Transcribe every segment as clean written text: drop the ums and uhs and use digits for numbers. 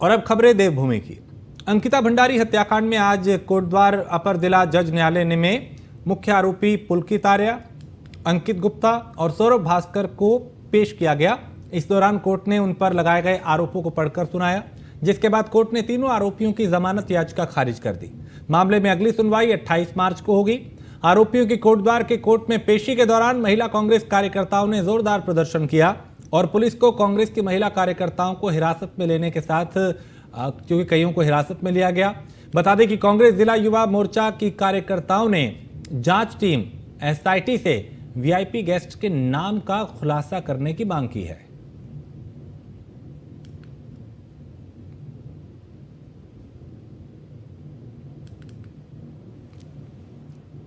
और अब खबरें देवभूमि की। अंकिता भंडारी हत्याकांड में आज कोटद्वार अपर जिला जज न्यायालय में मुख्य आरोपी पुलकित आर्या, अंकित गुप्ता और सौरभ भास्कर को पेश किया गया। इस दौरान कोर्ट ने उन पर लगाए गए आरोपों को पढ़कर सुनाया, जिसके बाद कोर्ट ने तीनों आरोपियों की जमानत याचिका खारिज कर दी। मामले में अगली सुनवाई 28 मार्च को होगी। आरोपियों की कोटद्वार के कोर्ट में पेशी के दौरान महिला कांग्रेस कार्यकर्ताओं ने जोरदार प्रदर्शन किया और पुलिस को कांग्रेस की महिला कार्यकर्ताओं को हिरासत में लेने के साथ, क्योंकि कईयों को हिरासत में लिया गया। बता दें कि कांग्रेस जिला युवा मोर्चा की कार्यकर्ताओं ने जांच टीम एसआईटी से वीआईपी गेस्ट के नाम का खुलासा करने की मांग की है।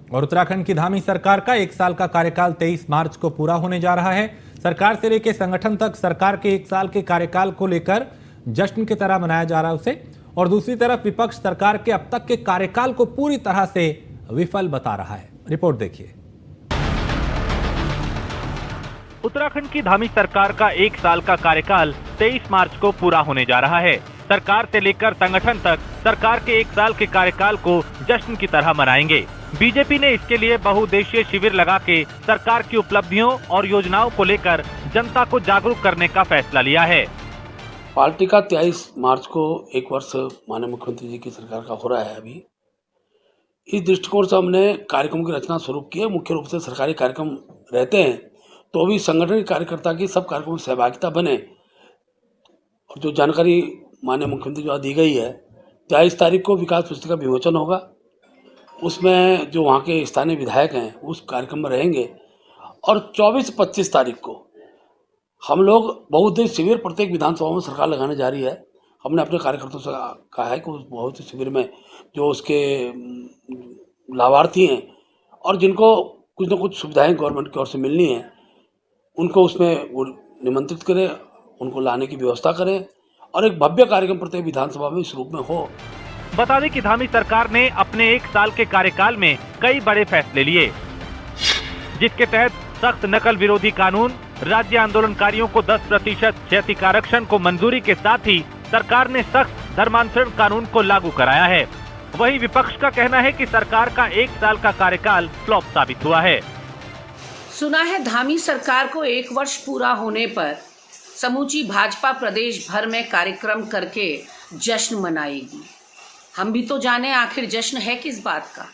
और उत्तराखंड की धामी सरकार का 1 साल का कार्यकाल 23 मार्च को पूरा होने जा रहा है। सरकार से लेकर संगठन तक सरकार के 1 साल के कार्यकाल को लेकर जश्न की तरह मनाया जा रहा है उसे। और दूसरी तरफ विपक्ष सरकार के अब तक के कार्यकाल को पूरी तरह से विफल बता रहा है। रिपोर्ट देखिए। उत्तराखंड की धामी सरकार का 1 साल का कार्यकाल 23 मार्च को पूरा होने जा रहा है। सरकार से लेकर संगठन तक सरकार के 1 साल के कार्यकाल को जश्न की तरह मनाएंगे। बीजेपी ने इसके लिए बहुउद्देशीय शिविर लगा के सरकार की उपलब्धियों और योजनाओं को लेकर जनता को जागरूक करने का फैसला लिया है। पार्टी का 23 मार्च को 1 वर्ष माननीय मुख्यमंत्री जी की सरकार का हो रहा है। अभी इस दृष्टिकोण से हमने कार्यक्रम की रचना स्वरूप की है। मुख्य रूप से सरकारी कार्यक्रम रहते हैं तो भी संगठन कार्यकर्ता की सब कार्यक्रमों में सहभागिता बने। और जो जानकारी माननीय मुख्यमंत्री द्वारा दी गई है, 23 तारीख को विकास पुस्तिका विमोचन होगा। उसमें जो वहाँ के स्थानीय विधायक हैं उस कार्यक्रम में रहेंगे। और 24-25 तारीख को हम लोग बहुउद्देश्य शिविर प्रत्येक विधानसभा में सरकार लगाने जा रही है। हमने अपने कार्यकर्ताओं से कहा है कि उस बहुउद्देश्य शिविर में जो उसके लाभार्थी हैं और जिनको कुछ न कुछ सुविधाएं गवर्नमेंट की ओर से मिलनी है, उनको उसमें वो निमंत्रित करें, उनको लाने की व्यवस्था करें और एक भव्य कार्यक्रम प्रत्येक विधानसभा में इस रूप में हो। बता दें कि धामी सरकार ने अपने 1 साल के कार्यकाल में कई बड़े फैसले लिए, जिसके तहत सख्त नकल विरोधी कानून, राज्य आंदोलनकारियों को 10% क्षति आरक्षण को मंजूरी के साथ ही सरकार ने सख्त धर्मांतरण कानून को लागू कराया है। वहीं विपक्ष का कहना है कि सरकार का 1 साल का कार्यकाल फ्लॉप साबित हुआ है। सुना है धामी सरकार को 1 वर्ष पूरा होने पर समूची भाजपा प्रदेश भर में कार्यक्रम करके जश्न मनाएगी। हम भी तो जाने आखिर जश्न है किस बात का।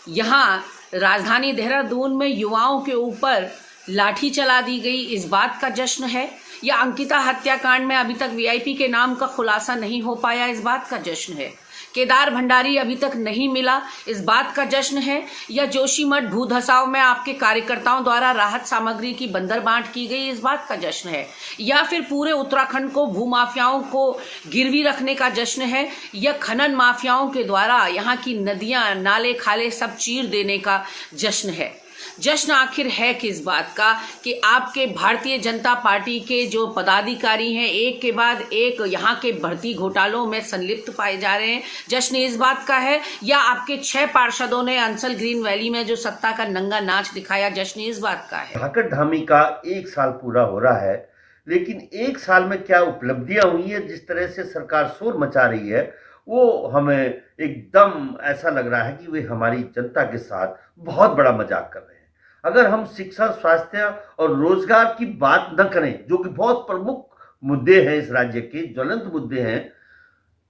यहाँ राजधानी देहरादून में युवाओं के ऊपर लाठी चला दी गई, इस बात का जश्न है, या अंकिता हत्याकांड में अभी तक वीआईपी के नाम का खुलासा नहीं हो पाया, इस बात का जश्न है, केदार भंडारी अभी तक नहीं मिला, इस बात का जश्न है, या जोशीमठ भू धसाव में आपके कार्यकर्ताओं द्वारा राहत सामग्री की बंदर बांट की गई, इस बात का जश्न है, या फिर पूरे उत्तराखंड को भूमाफियाओं को गिरवी रखने का जश्न है, या खनन माफियाओं के द्वारा यहाँ की नदियां, नाले, खाले सब चीर देने का जश्न है। जश्न आखिर है किस बात का कि आपके भारतीय जनता पार्टी के जो पदाधिकारी हैं एक के बाद एक यहाँ के भर्ती घोटालों में संलिप्त पाए जा रहे हैं। जश्न इस बात का है, या आपके 6 पार्षदों ने अंसल ग्रीन वैली में जो सत्ता का नंगा नाच दिखाया, जश्न इस बात का है। धाकड़ धामी का 1 साल पूरा हो रहा है, लेकिन 1 साल में क्या उपलब्धियां हुई है, जिस तरह से सरकार शोर मचा रही है, वो हमें एकदम ऐसा लग रहा है कि वे हमारी जनता के साथ बहुत बड़ा मजाक कर रहे हैं। अगर हम शिक्षा, स्वास्थ्य और रोजगार की बात न करें, जो कि बहुत प्रमुख मुद्दे हैं इस राज्य के, ज्वलंत मुद्दे हैं,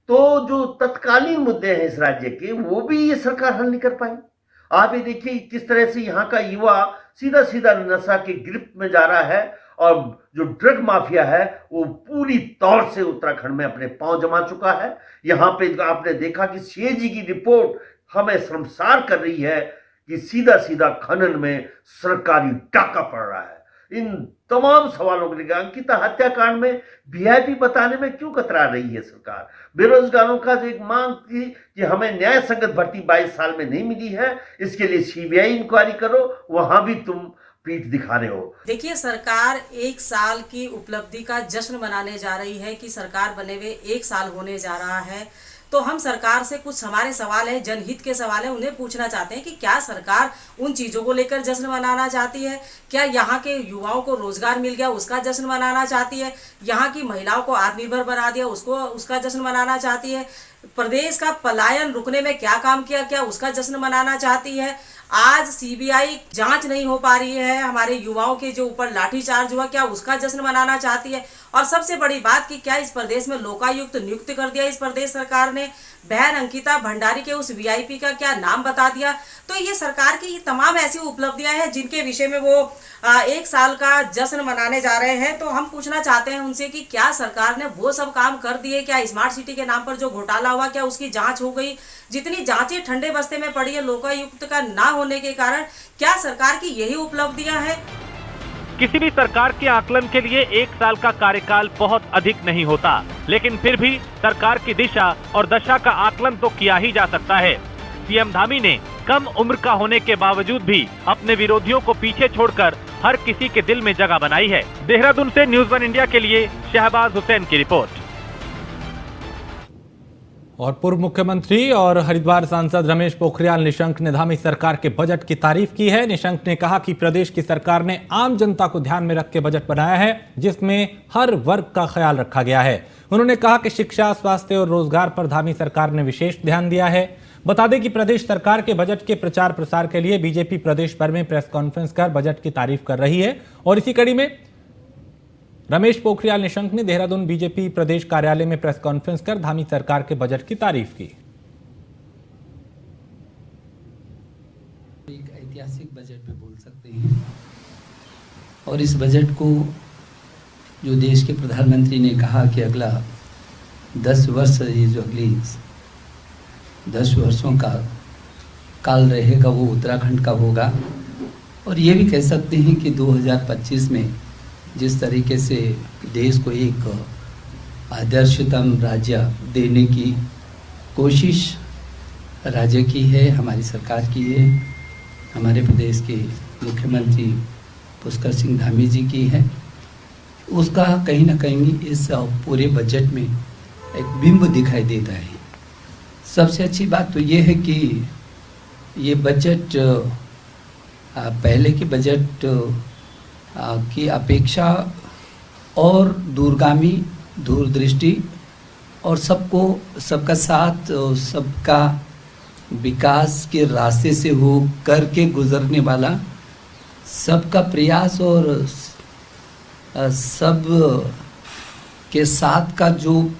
तो जो तत्कालीन मुद्दे हैं इस राज्य के, वो भी ये सरकार हल नहीं कर पाई। आप ये देखिए किस तरह से यहाँ का युवा सीधा सीधा नशा के गिरफ्त में जा रहा है और जो ड्रग माफिया है वो पूरी तौर से उत्तराखंड में अपने पांव जमा चुका है। यहाँ पे आपने देखा कि सीएजी की रिपोर्ट हमें शर्मसार कर रही है कि सीधा सीधा खनन में सरकारी डाका पड़ रहा है। इन तमाम सवालों के लिए अंकिता हत्याकांड में वीआईपी बताने में क्यों कतरा रही है सरकार? बेरोजगारों का जो एक मांग थी कि हमें न्याय संगत भर्ती 22 साल में नहीं मिली है, इसके लिए सीबीआई इंक्वायरी करो, वहां भी तुम पीठ दिखा रहे हो। देखिए, सरकार 1 साल की उपलब्धि का जश्न मनाने जा रही है कि सरकार बने हुए 1 साल होने जा रहा है। तो हम सरकार से कुछ हमारे सवाल है, जनहित के सवाल है, उन्हें पूछना चाहते हैं कि क्या सरकार उन चीज़ों को लेकर जश्न मनाना चाहती है? क्या यहाँ के युवाओं को रोजगार मिल गया उसका जश्न मनाना चाहती है? यहाँ की महिलाओं को आत्मनिर्भर बना दिया उसका जश्न मनाना चाहती है? प्रदेश का पलायन रुकने में क्या काम किया, क्या उसका जश्न मनाना चाहती है? आज सीबीआई जांच नहीं हो पा रही है, हमारे युवाओं के जो ऊपर लाठीचार्ज हुआ, क्या उसका जश्न मनाना चाहती है? और सबसे बड़ी बात कि क्या इस प्रदेश में लोकायुक्त नियुक्त कर दिया इस प्रदेश सरकार ने? बहन अंकिता भंडारी के उस वीआईपी का क्या नाम बता दिया? तो ये सरकार की तमाम ऐसी उपलब्धियां हैं जिनके विषय में वो 1 साल का जश्न मनाने जा रहे हैं। तो हम पूछना चाहते हैं उनसे कि क्या सरकार ने वो सब काम कर दिए? क्या स्मार्ट सिटी के नाम पर जो घोटाला हुआ क्या उसकी जांच हो गई? जितनी जांचें ठंडे बस्ते में पड़ी है लोकायुक्त का ना होने के कारण, क्या सरकार की यही उपलब्धियां हैं? किसी भी सरकार के आकलन के लिए 1 साल का कार्यकाल बहुत अधिक नहीं होता, लेकिन फिर भी सरकार की दिशा और दशा का आकलन तो किया ही जा सकता है। सीएम धामी ने कम उम्र का होने के बावजूद भी अपने विरोधियों को पीछे छोड़कर हर किसी के दिल में जगह बनाई है। देहरादून से न्यूज़ 1 इंडिया के लिए शहबाज हुसैन की रिपोर्ट। और पूर्व मुख्यमंत्री और हरिद्वार सांसद रमेश पोखरियाल निशंक ने धामी सरकार के बजट की तारीफ की है। निशंक ने कहा कि प्रदेश की सरकार ने आम जनता को ध्यान में रख के बजट बनाया है, जिसमें हर वर्ग का ख्याल रखा गया है। उन्होंने कहा कि शिक्षा, स्वास्थ्य और रोजगार पर धामी सरकार ने विशेष ध्यान दिया है। बता दें कि प्रदेश सरकार के बजट के प्रचार प्रसार के लिए बीजेपी प्रदेश भर में प्रेस कॉन्फ्रेंस कर बजट की तारीफ कर रही है। और इसी कड़ी में रमेश पोखरियाल निशंक ने देहरादून बीजेपी प्रदेश कार्यालय में प्रेस कॉन्फ्रेंस कर धामी सरकार के बजट की तारीफ की। एक ऐतिहासिक बजट भी बोल सकते हैं, और इस बजट को जो देश के प्रधानमंत्री ने कहा कि अगला 10 वर्ष, ये जो अगली 10 वर्षों का काल रहेगा वो उत्तराखंड का होगा। और ये भी कह सकते हैं कि 2025 में जिस तरीके से देश को एक आदर्शतम राज्य देने की कोशिश राज्य की है, हमारी सरकार की है, हमारे प्रदेश के मुख्यमंत्री पुष्कर सिंह धामी जी की है, उसका कहीं ना कहीं इस पूरे बजट में एक बिंब दिखाई देता है। सबसे अच्छी बात तो ये है कि ये बजट पहले के बजट की अपेक्षा और दूरगामी, दूरदृष्टि और सबका साथ, सबका विकास के रास्ते से हो करके गुजरने वाला सबका प्रयास और सब के साथ का जो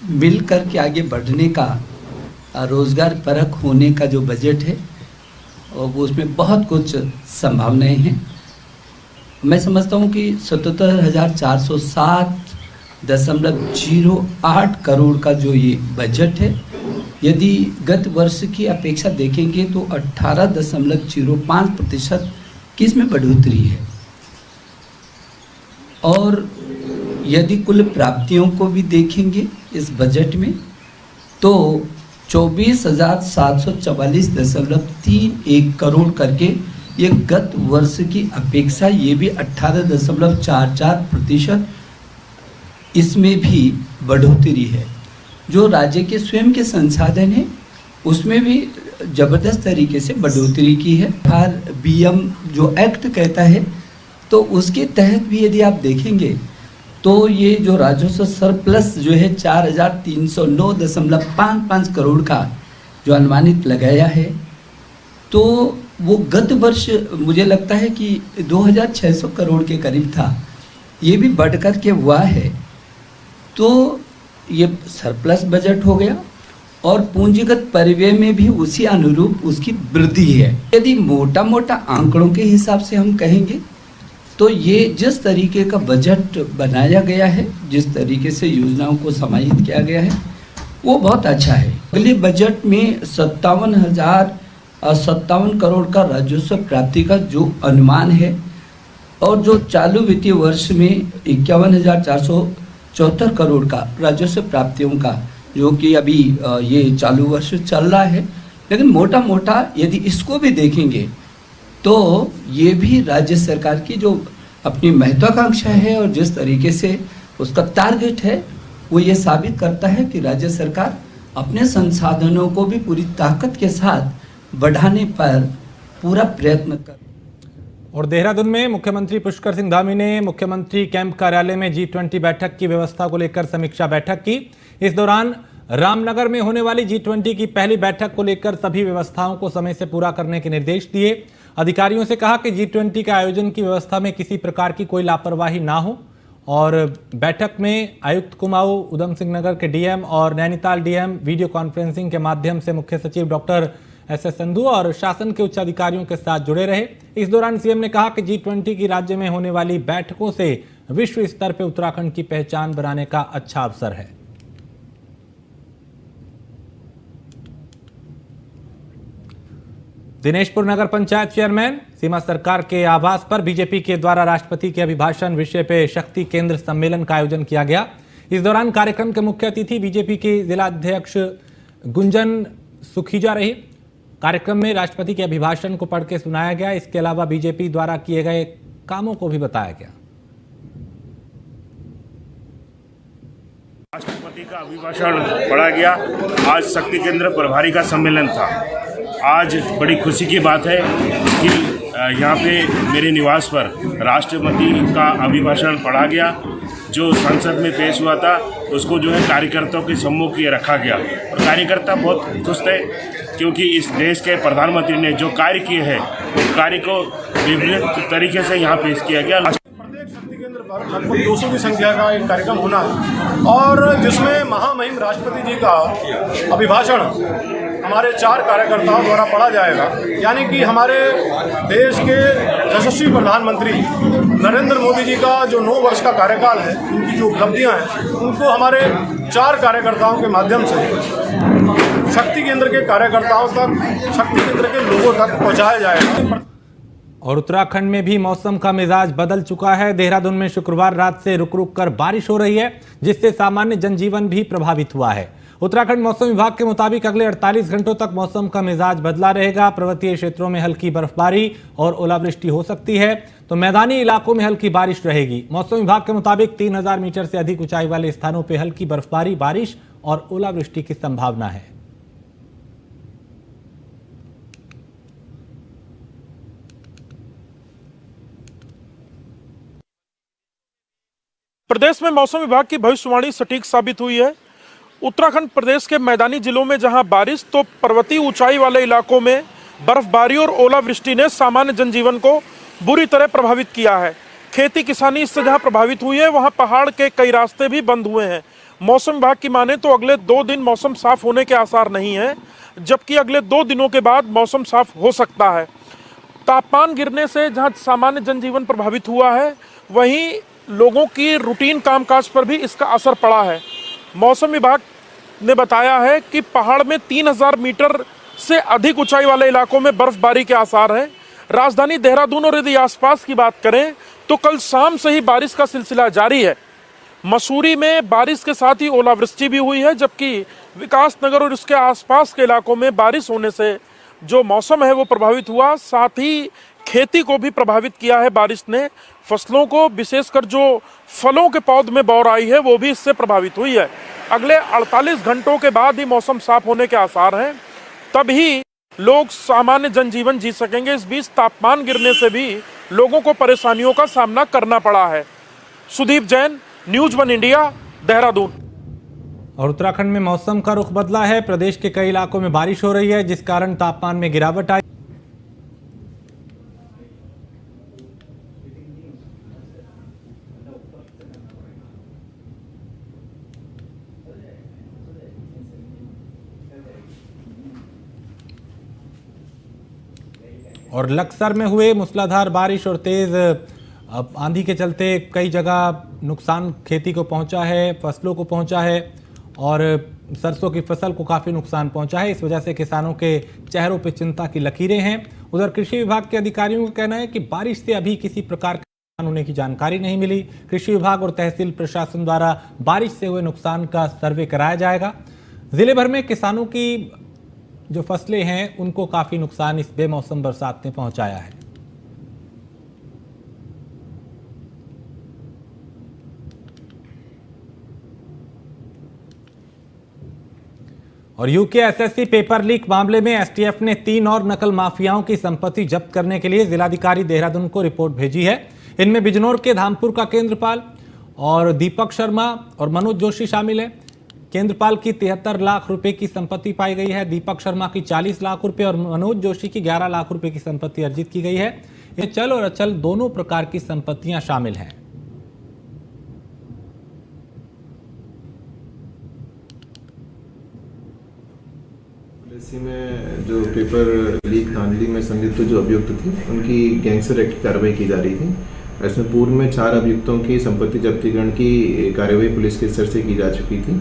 मिल कर के आगे बढ़ने का, रोजगार परक होने का जो बजट है, और वो उसमें बहुत कुछ संभावनाएं हैं। मैं समझता हूँ कि 77,407.08 करोड़ का जो ये बजट है, यदि गत वर्ष की अपेक्षा देखेंगे तो 18.05% की इसमें बढ़ोतरी है। और यदि कुल प्राप्तियों को भी देखेंगे इस बजट में तो 24,744.31 करोड़ करके ये गत वर्ष की अपेक्षा ये भी 18.44% इसमें भी बढ़ोतरी है। जो राज्य के स्वयं के संसाधन हैं उसमें भी ज़बरदस्त तरीके से बढ़ोतरी की है। BM जो एक्ट कहता है तो उसके तहत भी यदि आप देखेंगे तो ये जो राजस्व सरप्लस जो है 4,309.55 करोड़ का जो अनुमानित लगाया है, तो वो गत वर्ष मुझे लगता है कि 2,600 करोड़ के करीब था, ये भी बढ़कर के हुआ है। तो ये सरप्लस बजट हो गया और पूंजीगत परिव्यय में भी उसी अनुरूप उसकी वृद्धि है। यदि मोटा मोटा आंकड़ों के हिसाब से हम कहेंगे तो ये जिस तरीके का बजट बनाया गया है, जिस तरीके से योजनाओं को समाहित किया गया है, वो बहुत अच्छा है। अगले बजट में 57,057 करोड़ का राजस्व प्राप्ति का जो अनुमान है, और जो चालू वित्तीय वर्ष में 51,474 करोड़ का राजस्व प्राप्तियों का, जो कि अभी ये चालू वर्ष चल रहा है, लेकिन मोटा मोटा यदि इसको भी देखेंगे तो ये भी राज्य सरकार की जो अपनी महत्वाकांक्षा है और जिस तरीके से उसका टारगेट है, वो ये साबित करता है कि राज्य सरकार अपने संसाधनों को भी पूरी ताकत के साथ बढ़ाने पर पूरा प्रयत्न कर। और देहरादून में मुख्यमंत्री पुष्कर सिंह धामी ने मुख्यमंत्री कैंप कार्यालय में G20 बैठक की व्यवस्था को लेकर समीक्षा बैठक की। इस दौरान रामनगर में होने वाली G20 की पहली बैठक को लेकर सभी व्यवस्थाओं को समय से पूरा करने के निर्देश दिए। अधिकारियों से कहा कि G20 के आयोजन की व्यवस्था में किसी प्रकार की कोई लापरवाही ना हो। और बैठक में आयुक्त कुमाऊं, उधम सिंह नगर के डीएम और नैनीताल डीएम वीडियो कॉन्फ्रेंसिंग के माध्यम से मुख्य सचिव डॉक्टर SS संधू और शासन के उच्च अधिकारियों के साथ जुड़े रहे। इस दौरान सीएम ने कहा कि G20 की राज्य में होने वाली बैठकों से विश्व स्तर पर उत्तराखंड की पहचान बनाने का अच्छा अवसर है। दिनेशपुर नगर पंचायत चेयरमैन सीमा सरकार के आवास पर बीजेपी के द्वारा राष्ट्रपति के अभिभाषण विषय पे शक्ति केंद्र सम्मेलन का आयोजन किया गया। इस दौरान कार्यक्रम के मुख्य अतिथि बीजेपी के जिला अध्यक्ष गुंजन सुखीजा रही। कार्यक्रम में राष्ट्रपति के अभिभाषण को पढ़ के सुनाया गया। इसके अलावा बीजेपी द्वारा किए गए कामों को भी बताया गया। राष्ट्रपति का अभिभाषण पढ़ा गया। आज शक्ति केंद्र प्रभारी का सम्मेलन था। आज बड़ी खुशी की बात है कि यहाँ पे मेरे निवास पर राष्ट्रपति का अभिभाषण पढ़ा गया। जो संसद में पेश हुआ था उसको जो है कार्यकर्ताओं के सम्मुख ये रखा गया और कार्यकर्ता बहुत खुश थे क्योंकि इस देश के प्रधानमंत्री ने जो कार्य किए हैं उस कार्य को विभिन्न तरीके से यहाँ पेश किया गया। प्रत्येक शक्ति केंद्र पर लगभग 200 की संख्या का एक कार्यक्रम होना है और जिसमें महामहिम राष्ट्रपति जी का अभिभाषण हमारे 4 कार्यकर्ताओं द्वारा पढ़ा जाएगा। यानी कि हमारे देश के यशस्वी प्रधानमंत्री नरेंद्र मोदी जी का जो 9 वर्ष का कार्यकाल है, उनकी जो उपलब्धियां हैं, उनको हमारे 4 कार्यकर्ताओं के माध्यम से शक्ति केंद्र के कार्यकर्ताओं तक, शक्ति केंद्र के लोगों तक पहुंचाया जाएगा। और उत्तराखंड में भी मौसम का मिजाज बदल चुका है। देहरादून में शुक्रवार रात से रुक रुक कर बारिश हो रही है, जिससे सामान्य जनजीवन भी प्रभावित हुआ है। उत्तराखंड मौसम विभाग के मुताबिक अगले 48 घंटों तक मौसम का मिजाज बदला रहेगा। पर्वतीय क्षेत्रों में हल्की बर्फबारी और ओलावृष्टि हो सकती है, तो मैदानी इलाकों में हल्की बारिश रहेगी। मौसम विभाग के मुताबिक 3000 मीटर से अधिक ऊंचाई वाले स्थानों पर हल्की बर्फबारी, बारिश और ओलावृष्टि की संभावना है। प्रदेश में मौसम विभाग की भविष्यवाणी सटीक साबित हुई है। उत्तराखंड प्रदेश के मैदानी जिलों में जहां बारिश तो पर्वतीय ऊंचाई वाले इलाकों में बर्फबारी और ओलावृष्टि ने सामान्य जनजीवन को बुरी तरह प्रभावित किया है। खेती किसानी इससे जहां प्रभावित हुई है, वहां पहाड़ के कई रास्ते भी बंद हुए हैं। मौसम विभाग की माने तो अगले 2 दिन मौसम साफ होने के आसार नहीं है, जबकि अगले 2 दिनों के बाद मौसम साफ हो सकता है। तापमान गिरने से जहां सामान्य जनजीवन प्रभावित हुआ है, वहीं लोगों की रूटीन कामकाज पर भी इसका असर पड़ा है। मौसम विभाग ने बताया है कि पहाड़ में 3000 मीटर से अधिक ऊंचाई वाले इलाकों में बर्फबारी के आसार हैं। राजधानी देहरादून और यदि आसपास की बात करें तो कल शाम से ही बारिश का सिलसिला जारी है। मसूरी में बारिश के साथ ही ओलावृष्टि भी हुई है, जबकि विकास नगर और उसके आसपास के इलाकों में बारिश होने से जो मौसम है वो प्रभावित हुआ। साथ ही खेती को भी प्रभावित किया है बारिश ने। फसलों को, विशेषकर जो फलों के पौध में बौर आई है, वो भी इससे प्रभावित हुई है। अगले 48 घंटों के बाद ही मौसम साफ होने के आसार हैं, तभी लोग सामान्य जनजीवन जी सकेंगे। इस बीच तापमान गिरने से भी लोगों को परेशानियों का सामना करना पड़ा है। Sudeep Jain, news 1 India, Dehradun. और उत्तराखंड में मौसम का रुख बदला है। प्रदेश के कई इलाकों में बारिश हो रही है, जिस कारण तापमान में गिरावट आई। और लक्सर में हुए मूसलाधार बारिश और तेज आंधी के चलते कई जगह नुकसान खेती को पहुंचा है, फसलों को पहुंचा है और सरसों की फसल को काफ़ी नुकसान पहुंचा है। इस वजह से किसानों के चेहरों पर चिंता की लकीरें हैं। उधर कृषि विभाग के अधिकारियों का कहना है कि बारिश से अभी किसी प्रकार का नुकसान होने की जानकारी नहीं मिली। कृषि विभाग और तहसील प्रशासन द्वारा बारिश से हुए नुकसान का सर्वे कराया जाएगा। जिले भर में किसानों की जो फसलें हैं उनको काफ़ी नुकसान इस बेमौसम बरसात ने पहुंचाया है। और यूके एसएससी पेपर लीक मामले में एसटीएफ ने 3 और नकल माफियाओं की संपत्ति जब्त करने के लिए जिलाधिकारी देहरादून को रिपोर्ट भेजी है। इनमें बिजनौर के धामपुर का केंद्रपाल और दीपक शर्मा और मनोज जोशी शामिल है। केंद्रपाल की 73 लाख रुपए की संपत्ति पाई गई है। दीपक शर्मा की 40 लाख रुपए और मनोज जोशी की 11 लाख रुपए की संपत्ति अर्जित की गई है। ये चल और अचल दोनों प्रकार की संपत्तियां शामिल हैं। इसी में जो पेपर लीक धांधली में संलिप्त जो अभियुक्त थे उनकी गैंगस्टर एक्ट की कार्रवाई की जा रही थी। इसमें पूर्व में 4 अभियुक्तों की संपत्ति जब्तीकरण की कार्रवाई पुलिस के स्तर से की जा चुकी थी।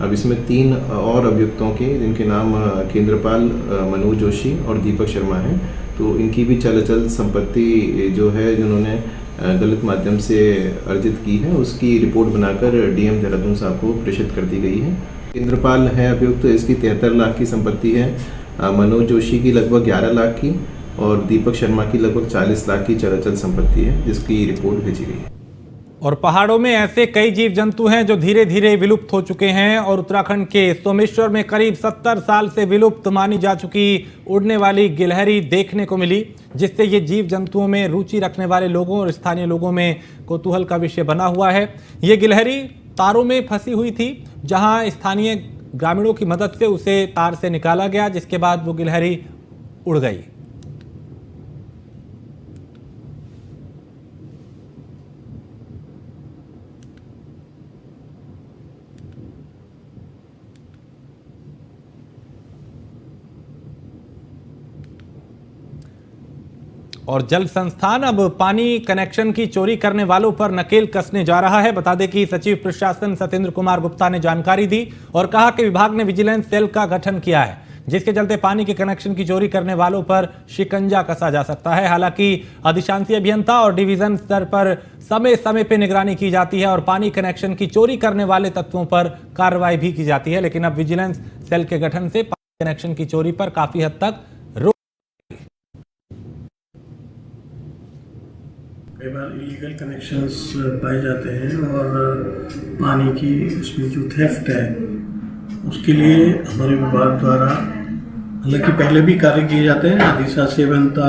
अब इसमें 3 और अभियुक्तों के जिनके नाम केंद्रपाल, मनोज जोशी और दीपक शर्मा हैं, तो इनकी भी चल अचल संपत्ति जो है जिन्होंने गलत माध्यम से अर्जित की है उसकी रिपोर्ट बनाकर डीएम देहरादून साहब को प्रेषित कर दी गई है। केंद्रपाल है अभियुक्त, इसकी 73 लाख की संपत्ति है। मनोज जोशी की लगभग 11 लाख की और दीपक शर्मा की लगभग 40 लाख की चल अचल संपत्ति है जिसकी रिपोर्ट भेजी गई है। और पहाड़ों में ऐसे कई जीव जंतु हैं जो धीरे धीरे विलुप्त हो चुके हैं और उत्तराखंड के सोमेश्वर में करीब 70 साल से विलुप्त मानी जा चुकी उड़ने वाली गिलहरी देखने को मिली, जिससे ये जीव जंतुओं में रुचि रखने वाले लोगों और स्थानीय लोगों में कौतूहल का विषय बना हुआ है। ये गिलहरी तारों में फंसी हुई थी, जहां स्थानीय ग्रामीणों की मदद से उसे तार से निकाला गया, जिसके बाद वो गिलहरी उड़ गई। और जल संस्थान अब पानी कनेक्शन की चोरी करने वालों पर नकेल कसने जा रहा है। बता दें कि सचिव प्रशासन सत्येंद्र कुमार गुप्ता ने जानकारी दी और कहा कि विभाग ने विजिलेंस सेल का गठन किया है, जिसके चलते पानी के कनेक्शन की चोरी करने वालों पर शिकंजा कसा जा सकता है। हालांकि अधिशांसी अभियंता और डिवीजन स्तर पर समय समय पर निगरानी की जाती है और पानी कनेक्शन की चोरी करने वाले तत्वों पर कार्रवाई भी की जाती है। लेकिन अब विजिलेंस सेल के गठन से पानी कनेक्शन की चोरी पर काफी हद तक कई बार इलीगल कनेक्शंस पाए जाते हैं और पानी की उसमें जो थेफ्ट है उसके लिए हमारे विभाग द्वारा हालांकि पहले भी कार्य किए जाते हैं। अधिशासी अभियंता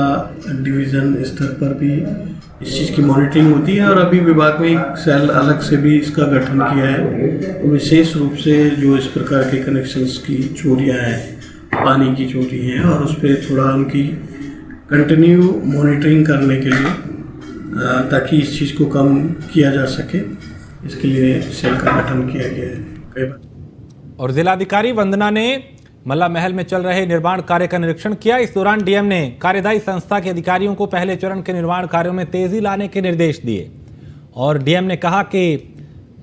डिवीज़न स्तर पर भी इस चीज़ की मॉनिटरिंग होती है और अभी विभाग में एक सेल अलग से भी इसका गठन किया है। विशेष रूप से जो इस प्रकार के कनेक्शंस की चोरियाँ हैं, पानी की चोरी हैं और उस पर थोड़ा उनकी कंटिन्यू मॉनिटरिंग करने के लिए ताकि इस चीज़ को कम किया जा सके, इसके लिए सेल का गठन किया गया है। और जिलाधिकारी वंदना ने मल्ला महल में चल रहे निर्माण कार्य का निरीक्षण किया। इस दौरान डीएम ने कार्यदायी संस्था के अधिकारियों को पहले चरण के निर्माण कार्यों में तेजी लाने के निर्देश दिए और डीएम ने कहा कि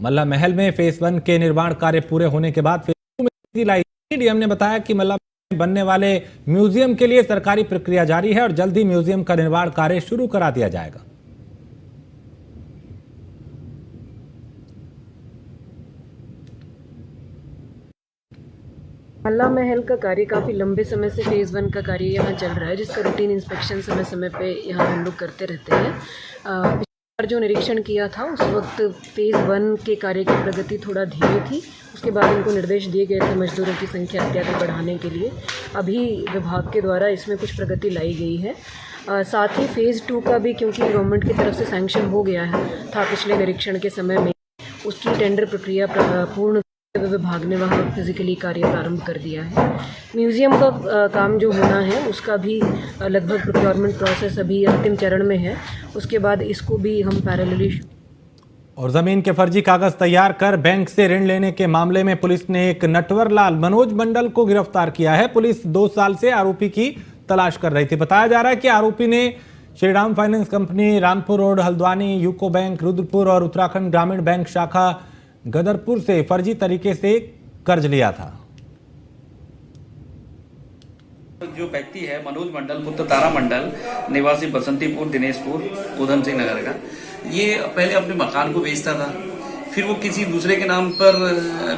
मल्ला महल में फेज 1 के निर्माण कार्य पूरे होने के बाद फेज 2 में तेजी लाई। डीएम ने बताया कि मल्ला महल में बनने वाले म्यूजियम के लिए सरकारी प्रक्रिया जारी है और जल्द ही म्यूजियम का निर्माण कार्य शुरू करा दिया जाएगा। मल्ला महल का कार्य काफ़ी लंबे समय से फेज़ 1 का कार्य यहाँ चल रहा है, जिसका रूटीन इंस्पेक्शन समय समय पे यहाँ हम लोग करते रहते हैं। पिछली बार जो निरीक्षण किया था उस वक्त फेज़ 1 के कार्य की प्रगति थोड़ा धीरे थी। उसके बाद उनको निर्देश दिए गए थे मजदूरों की संख्या इत्यादि बढ़ाने के लिए। अभी विभाग के द्वारा इसमें कुछ प्रगति लाई गई है। साथ ही फेज़ 2 का भी क्योंकि गवर्नमेंट की तरफ से सैंक्शन हो गया था पिछले निरीक्षण के समय में, उसकी टेंडर प्रक्रिया पूर्ण विभाग ने वहाँ फिजिकली कार्य प्रारंभ कर दिया है। म्यूजियम का काम जो होना है उसका भी लगभग प्रोक्योरमेंट प्रोसेस अभी अंतिम चरण में है। उसके बाद इसको भी हम पैरेलली। और जमीन के फर्जी कागज तैयार कर बैंक से ऋण लेने के मामले में पुलिस ने एक नटवर लाल मनोज मंडल को गिरफ्तार किया है। पुलिस 2 साल से आरोपी की तलाश कर रही थी। बताया जा रहा है कि आरोपी ने Shriram finance company, Rampur road, Haldwani, UCO bank, Rudrapur और उत्तराखंड ग्रामीण बैंक शाखा गदरपुर से फर्जी तरीके से कर्ज लिया था। जो व्यक्ति है मनोज मंडल पुत्र तारा मंडल, निवासी बसंतीपुर, दिनेशपुर, उधम सिंह नगर का, ये पहले अपने मकान को बेचता था, फिर वो किसी दूसरे के नाम पर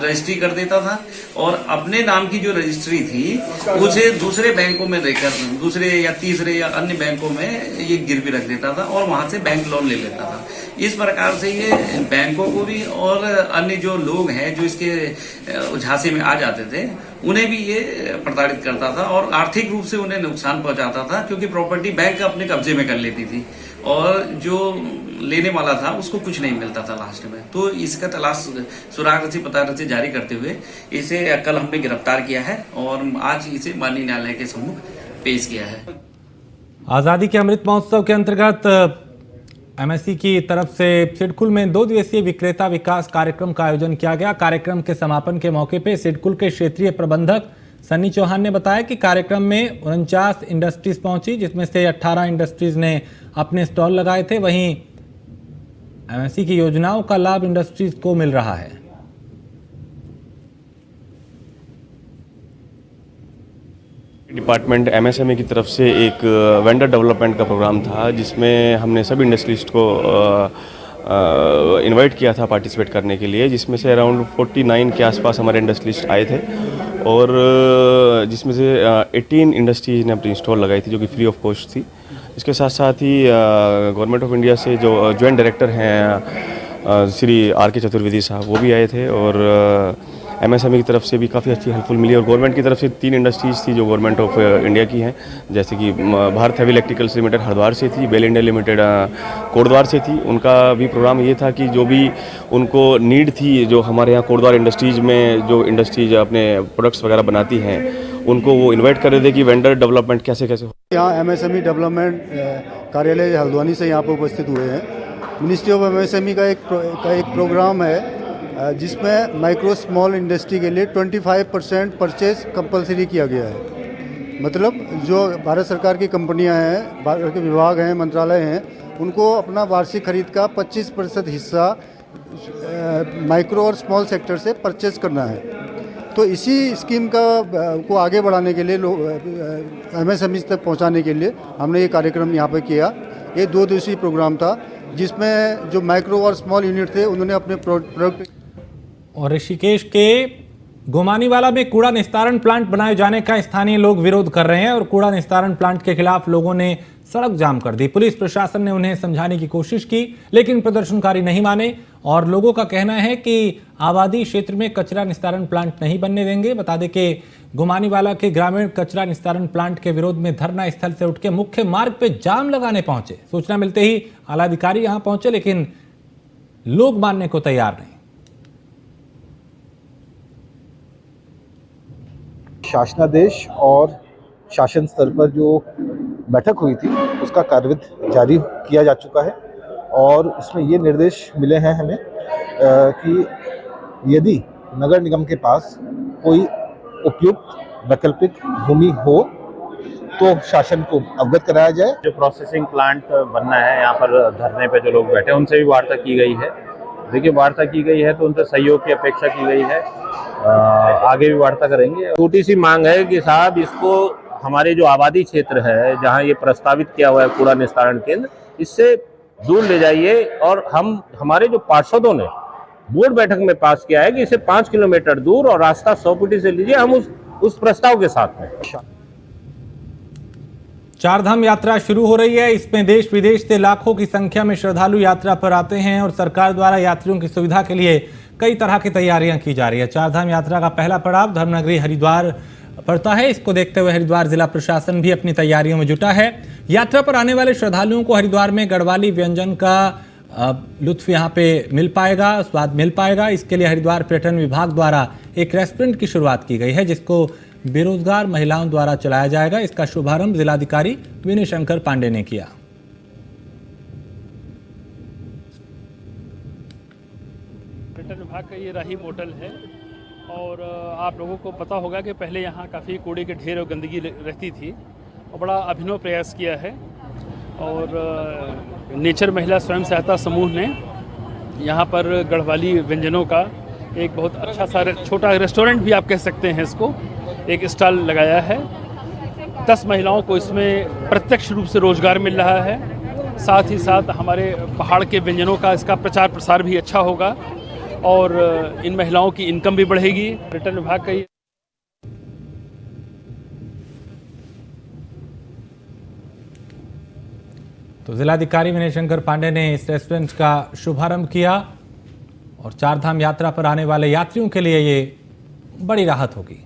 रजिस्ट्री कर देता था और अपने नाम की जो रजिस्ट्री थी उसे दूसरे बैंकों में देकर दूसरे या तीसरे या अन्य बैंकों में ये गिरवी रख देता था और वहां से बैंक लोन ले लेता था। इस प्रकार से ये बैंकों को भी और अन्य जो लोग हैं जो इसके झांसे में आ जाते थे उन्हें भी ये प्रताड़ित करता था और आर्थिक रूप से उन्हें नुकसान पहुंचाता था, क्योंकि प्रॉपर्टी बैंक अपने कब्जे में कर लेती थी और जो लेने वाला था उसको कुछ नहीं मिलता था लास्ट में। तो इसका तलाश सुराग रची पता रची जारी करते हुए इसे कल हमने गिरफ्तार किया है और आज इसे माननीय न्यायालय के सम्मुख पेश किया है। आज़ादी के अमृत महोत्सव के अंतर्गत एमएससी की तरफ से सिडकुल में 2 दिवसीय विक्रेता विकास कार्यक्रम का आयोजन किया गया। कार्यक्रम के समापन के मौके पर सिडकुल के क्षेत्रीय प्रबंधक सन्नी चौहान ने बताया कि कार्यक्रम में 49 इंडस्ट्रीज पहुंची, जिसमें से 18 इंडस्ट्रीज ने अपने स्टॉल लगाए थे। वहीं एमएससी की योजनाओं का लाभ इंडस्ट्रीज को मिल रहा है। डिपार्टमेंट एमएसएमई की तरफ से एक वेंडर डेवलपमेंट का प्रोग्राम था, जिसमें हमने सभी इंडस्ट्रिस्ट को इनवाइट किया था पार्टिसिपेट करने के लिए, जिसमें से अराउंड 49 के आसपास हमारे इंडस्ट्रिस्ट आए थे और जिसमें से 18 इंडस्ट्रीज ने अपनी स्टॉल लगाई थी जो कि फ्री ऑफ कॉस्ट थी। इसके साथ साथ ही गवर्नमेंट ऑफ इंडिया से जो जॉइंट डायरेक्टर हैं श्री आर.के. चतुर्वेदी साहब, वो भी आए थे और एमएसएमई की तरफ से भी काफ़ी अच्छी हेल्पफुल मिली। और गवर्नमेंट की तरफ से 3 इंडस्ट्रीज़ थी जो गवर्नमेंट ऑफ इंडिया की हैं, जैसे कि Bharat heavy electricals limited Haridwar से थी, बेल इंडिया लिमिटेड कोटद्वार से थी। उनका भी प्रोग्राम ये था कि जो भी उनको नीड थी, जो हमारे यहाँ कोटद्वार इंडस्ट्रीज़ में जो इंडस्ट्रीज अपने प्रोडक्ट्स वगैरह बनाती हैं, उनको वो इन्वाइट कर रहे थे कि वेंडर डेवलपमेंट कैसे कैसे हो। यहाँ एमएसएमई डेवलपमेंट कार्यालय हल्द्वानी से यहाँ पर उपस्थित हुए हैं। मिनिस्ट्री ऑफ एमएसएमई का एक प्रोग्राम है जिसमें माइक्रो स्मॉल इंडस्ट्री के लिए 25% परचेज कंपलसरी किया गया है। मतलब जो भारत सरकार की कंपनियां हैं, भारत के विभाग हैं, मंत्रालय हैं, उनको अपना वार्षिक खरीद का 25% हिस्सा माइक्रो और स्मॉल सेक्टर से परचेज करना है। तो इसी स्कीम को आगे बढ़ाने के लिए एमएसएमई तक पहुंचाने के लिए हमने ये कार्यक्रम यहाँ पर किया। ये 2 दिवसीय प्रोग्राम था जिसमें जो माइक्रो और स्मॉल यूनिट थे उन्होंने अपने प्रोडक्ट। और ऋषिकेश के गोमानीवाला में कूड़ा निस्तारण प्लांट बनाए जाने का स्थानीय लोग विरोध कर रहे हैं और कूड़ा निस्तारण प्लांट के खिलाफ लोगों ने सड़क जाम कर दी। पुलिस प्रशासन ने उन्हें समझाने की कोशिश की, लेकिन प्रदर्शनकारी नहीं माने और लोगों का कहना है कि आबादी क्षेत्र में कचरा निस्तारण प्लांट नहीं बनने देंगे। बता दें कि गोमानीवाला के ग्रामीण कचरा निस्तारण प्लांट के विरोध में धरना स्थल से उठ के मुख्य मार्ग पे जाम लगाने पहुंचे। सूचना मिलते ही आला अधिकारी यहां पहुंचे, लेकिन लोग मानने को तैयार नहीं। शासनादेश और शासन स्तर पर जो बैठक हुई थी उसका कार्यविधि जारी किया जा चुका है और उसमें ये निर्देश मिले हैं हमें कि यदि नगर निगम के पास कोई उपयुक्त वैकल्पिक भूमि हो तो शासन को अवगत कराया जाए। जो प्रोसेसिंग प्लांट बनना है, यहाँ पर धरने पे जो लोग बैठे हैं उनसे भी वार्ता की गई है। देखिए, वार्ता की गई है तो उनसे सहयोग की अपेक्षा की गई है, आगे भी वार्ता करेंगे। छोटी सी मांग है कि साहब इसको हमारे जो आबादी क्षेत्र है जहाँ ये प्रस्तावित किया हुआ है कूड़ा निस्तारण केंद्र, इससे दूर ले जाइए। और हमारे जो पार्षदों ने बोर्ड बैठक में पास किया है कि इसे 5 किलोमीटर दूर और रास्ता 100 फीट से लीजिए, हम उस प्रस्ताव के साथ में। चारधाम यात्रा शुरू हो रही है। इसमें देश विदेश से लाखों की संख्या में श्रद्धालु यात्रा पर आते हैं और सरकार द्वारा यात्रियों की सुविधा के लिए कई तरह की तैयारियां की जा रही है। चारधाम यात्रा का पहला पड़ाव धर्मनगरी हरिद्वार पड़ता है। इसको देखते हुए हरिद्वार जिला प्रशासन भी अपनी तैयारियों में जुटा है। यात्रा पर आने वाले श्रद्धालुओं को हरिद्वार में गढ़वाली व्यंजन का लुत्फ यहाँ पे मिल पाएगा, स्वाद मिल पाएगा। इसके लिए हरिद्वार पर्यटन विभाग द्वारा एक रेस्टोरेंट की शुरुआत की गई है, जिसको बेरोजगार महिलाओं द्वारा चलाया जाएगा। इसका शुभारंभ जिलाधिकारी विनय शंकर पांडे ने किया। पर्यटन विभाग का ये राही मोटल है और आप लोगों को पता होगा कि पहले यहाँ काफ़ी कूड़े के ढेर और गंदगी रहती थी और बड़ा अभिनव प्रयास किया है। और नेचर महिला स्वयं सहायता समूह ने यहाँ पर गढ़वाली व्यंजनों का एक बहुत अच्छा सा छोटा रेस्टोरेंट भी आप कह सकते हैं इसको, एक स्टॉल लगाया है। 10 महिलाओं को इसमें प्रत्यक्ष रूप से रोजगार मिल रहा है। साथ ही साथ हमारे पहाड़ के व्यंजनों का इसका प्रचार प्रसार भी अच्छा होगा और इन महिलाओं की इनकम भी बढ़ेगी। पर्यटन विभाग का ये तो जिलाधिकारी विनय शंकर पांडे ने इस रेस्टोरेंट का शुभारंभ किया और चारधाम यात्रा पर आने वाले यात्रियों के लिए ये बड़ी राहत होगी।